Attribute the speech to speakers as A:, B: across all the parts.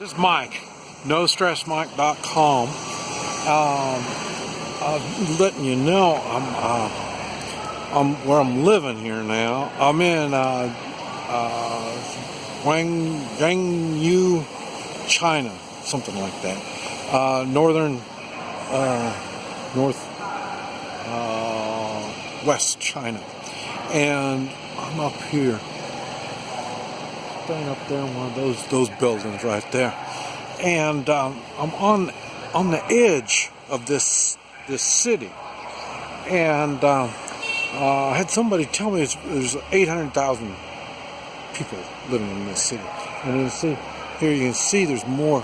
A: This is Mike, NoStressMike.com. I'm letting you know I'm where I'm living here now. I'm in Jiangyou, China, something like that. Northwest China, and I'm up here. Staying up there in one of those buildings right there, and I'm on the edge of this city, and I had somebody tell me there's 800,000 people living in this city, and you can see there's more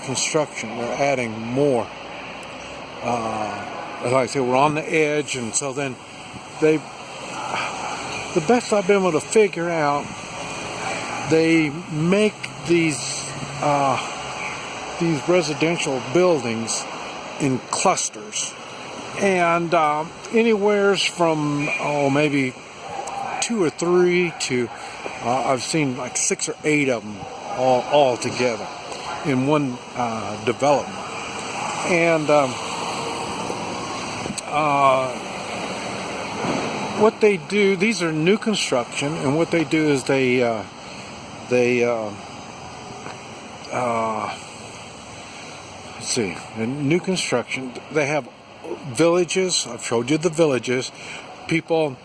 A: construction. They're adding more. Like I say, we're on the edge, and so then the best I've been able to figure out, they make these residential buildings in clusters, and anywheres from maybe 2 or 3 to I've seen like 6 or 8 of them all together in one development. And what they do, these are new construction, and what they do is they let's see, in new construction, they have villages. I've showed you the villages. People,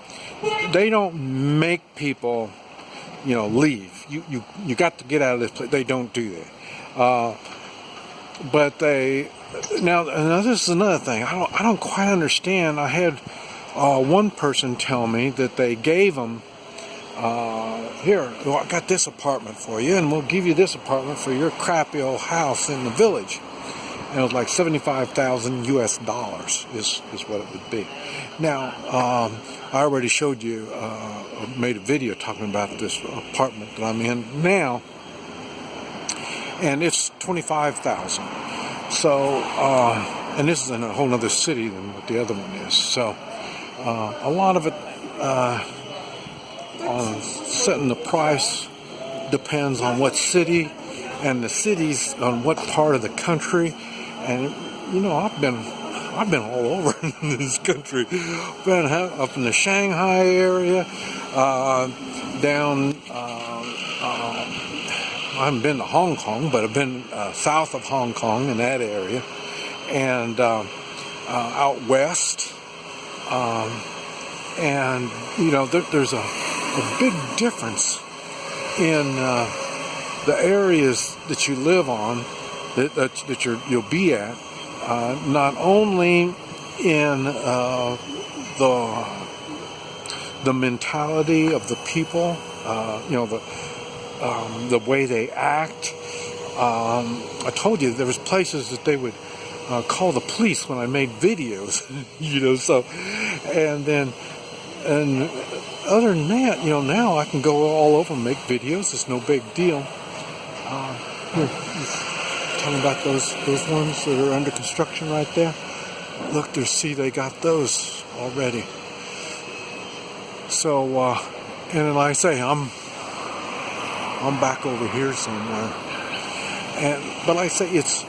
A: they don't make people, leave. You got to get out of this place. They don't do that. But now this is another thing. I don't quite understand. I had one person tell me that they gave them, here, I got this apartment for you, and we'll give you this apartment for your crappy old house in the village. And it was like 75,000 US dollars is what it would be. Now, I already showed you, made a video talking about this apartment that I'm in now, and it's 25,000. So, and this is in a whole other city than what the other one is. So, a lot of it, setting the price depends on what city, and the cities on what part of the country. And I've been all over in this country. Been up in the Shanghai area, down. I haven't been to Hong Kong, but I've been south of Hong Kong in that area, and out west. And there's a big difference in the areas that you live on, that you'll be at, not only in the mentality of the people, the way they act. I told you there was places that they would call the police when I made videos, so, and other than that, now I can go all over and make videos. It's no big deal. Here, talking about those ones that are under construction right there. Look, they got those already. So, and like I say, I'm back over here somewhere. But like I say, it's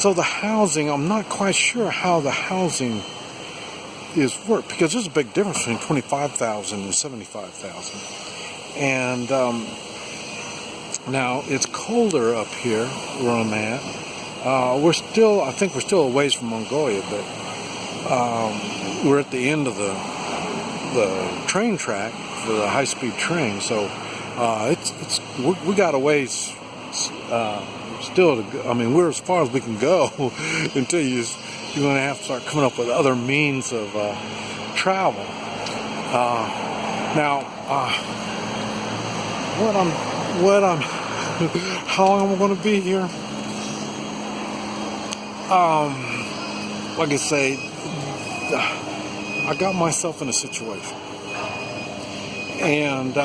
A: so the housing, I'm not quite sure how the housing is work, because there's a big difference between 25,000 and 75,000. And now it's colder up here where I'm at. I think we're still a ways from Mongolia, but we're at the end of the train track for the high-speed train. So we got a ways still to go. I mean, we're as far as we can go until you're going to have to start coming up with other means of travel. Now, how long am I going to be here? Like I say, I got myself in a situation, and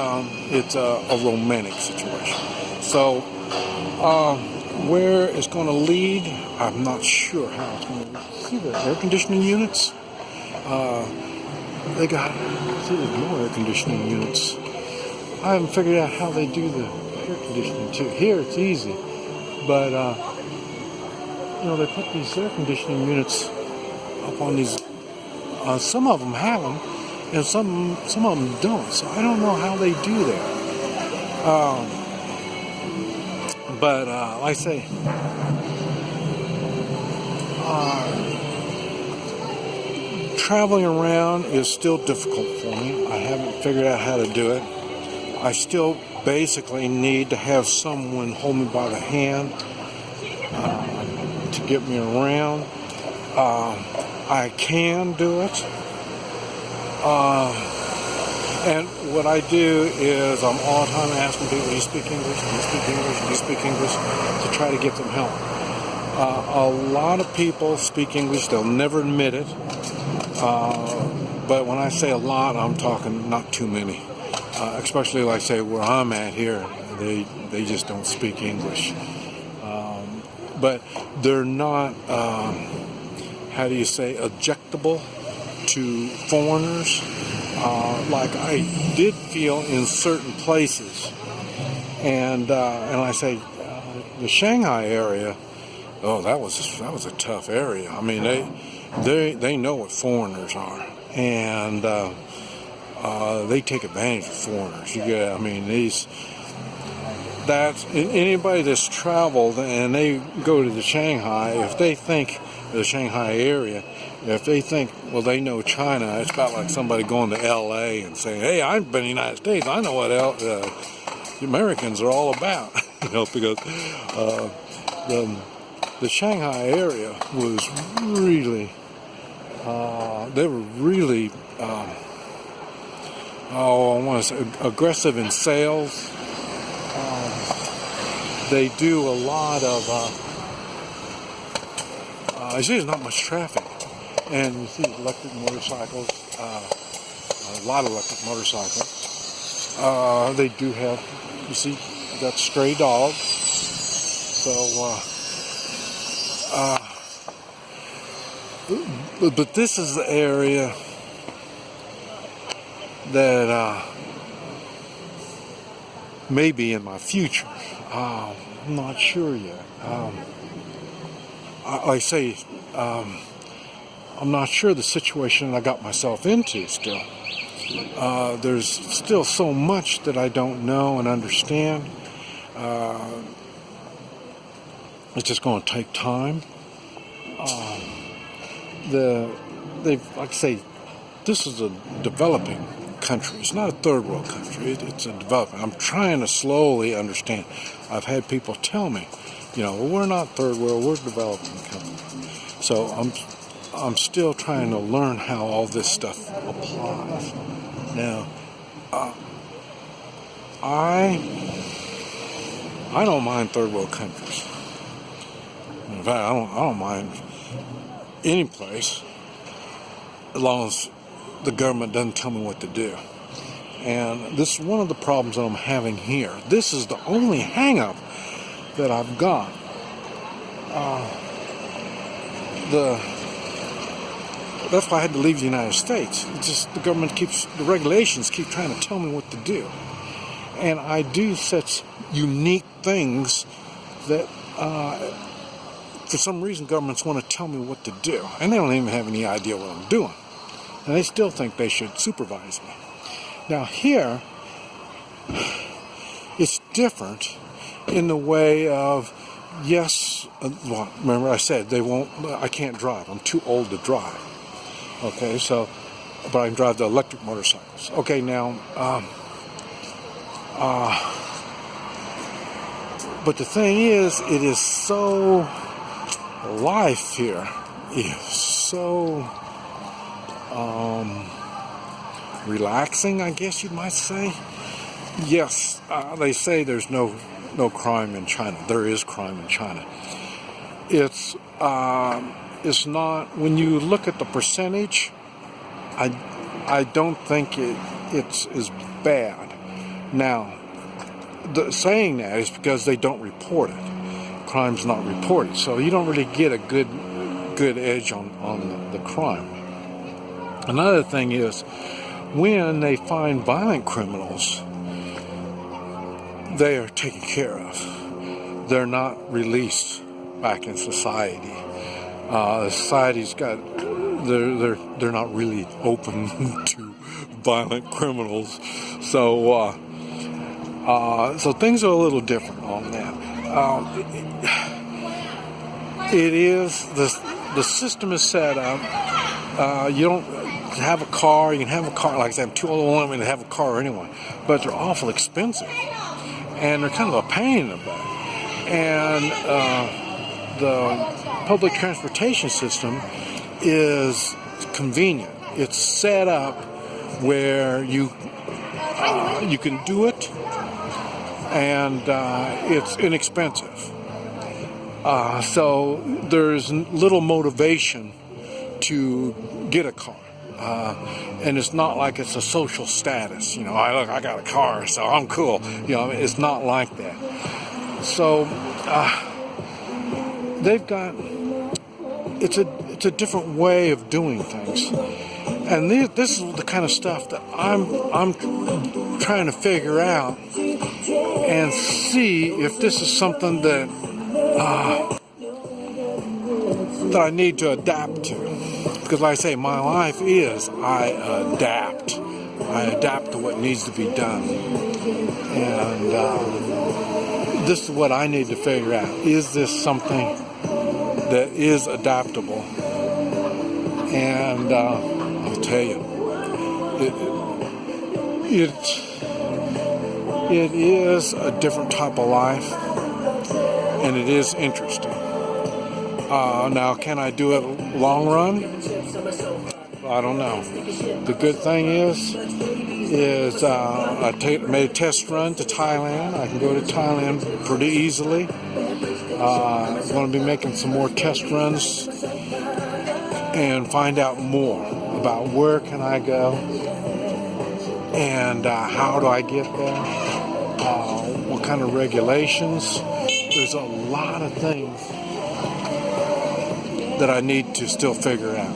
A: it's a romantic situation. So, where it's going to lead, I'm not sure how it's going to lead. See the air conditioning units? They got, see, there's more air conditioning units. I haven't figured out how they do the air conditioning too. Here it's easy, but they put these air conditioning units up on these. Some of them have them, and some of them don't. So I don't know how they do that. But like I say, traveling around is still difficult for me. I haven't figured out how to do it. I still basically need to have someone hold me by the hand to get me around. I can do it. And what I do is I'm all the time asking people, do you speak English? Do you speak English? Do you speak English? To try to get them help. A lot of people speak English. They'll never admit it. But when I say a lot, I'm talking not too many. Especially like say where I'm at here, they just don't speak English. But they're not, how do you say, objectable to foreigners. Like I did feel in certain places, and I say the Shanghai area. Oh, that was a tough area. I mean, they know what foreigners are, and they take advantage of foreigners. Anybody that's traveled and they go to the Shanghai, if they think the Shanghai area, if they think, well, they know China, it's about like somebody going to L.A. and saying, hey, I've been in the United States, I know what the Americans are all about, because the Shanghai area was really, they were really, I want to say, aggressive in sales. They do a lot of, there's not much traffic. And you see electric motorcycles, a lot of electric motorcycles. They do have, you see, you got stray dogs. So, but this is the area that maybe in my future. I'm not sure yet. I say, I'm not sure the situation I got myself into still. There's still so much that I don't know and understand. It's just going to take time. Like I say, this is a developing country. It's not a third world country. It's a developing. I'm trying to slowly understand. I've had people tell me, well, we're not third world, we're a developing country. So I'm still trying to learn how all this stuff applies. Now, I don't mind third world countries. In fact, I don't mind any place as long as the government doesn't tell me what to do. And this is one of the problems that I'm having here. This is the only hang-up that I've got. That's why I had to leave the United States. It's just the regulations keep trying to tell me what to do. And I do such unique things that for some reason governments want to tell me what to do. And they don't even have any idea what I'm doing. And they still think they should supervise me. Now here, it's different in the way of, yes, well, remember I said I can't drive. I'm too old to drive. Okay, so, but I can drive the electric motorcycles. Okay, now, but the thing is, it is so, life here is so, relaxing, I guess you might say. Yes, they say there's no crime in China. There is crime in China. It's not, when you look at the percentage, I don't think it's as bad. Now, saying that is because they don't report it. Crime's not reported, so you don't really get a good edge on the crime. Another thing is, when they find violent criminals, they are taken care of. They're not released back in society. Society's got, they're not really open to violent criminals. So so things are a little different on that. It is, the system is set up. You don't have a car. You can have a car. Like I said, I'm too old women to have a car anyway. But they're awful expensive. And they're kind of a pain in the butt. And the public transportation system is convenient. It's set up where you can do it, and it's inexpensive. So there's little motivation to get a car. And it's not like it's a social status. I got a car, so I'm cool. It's not like that. So they've got, it's a different way of doing things. And this is the kind of stuff that I'm trying to figure out and see if this is something that I need to adapt to. Because like I say, my life is I adapt. I adapt to what needs to be done. And this is what I need to figure out. Is this something that is adaptable? And I'll tell you, it is a different type of life, and it is interesting. Now, can I do it long run? I don't know. The good thing is I made a test run to Thailand. I can go to Thailand pretty easily. I'm going to be making some more test runs and find out more about where can I go and how do I get there, what kind of regulations. There's a lot of things that I need to still figure out.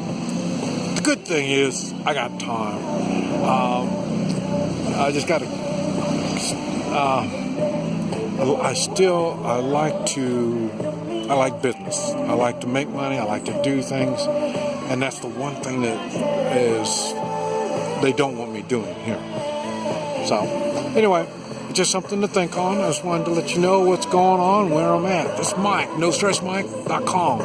A: The good thing is I got time. I just got to. I like business. I like to make money. I like to do things, and that's the one thing that is they don't want me doing here. So anyway, it's just something to think on. I just wanted to let you know what's going on, where I'm at. This is Mike, NoStressMike.com.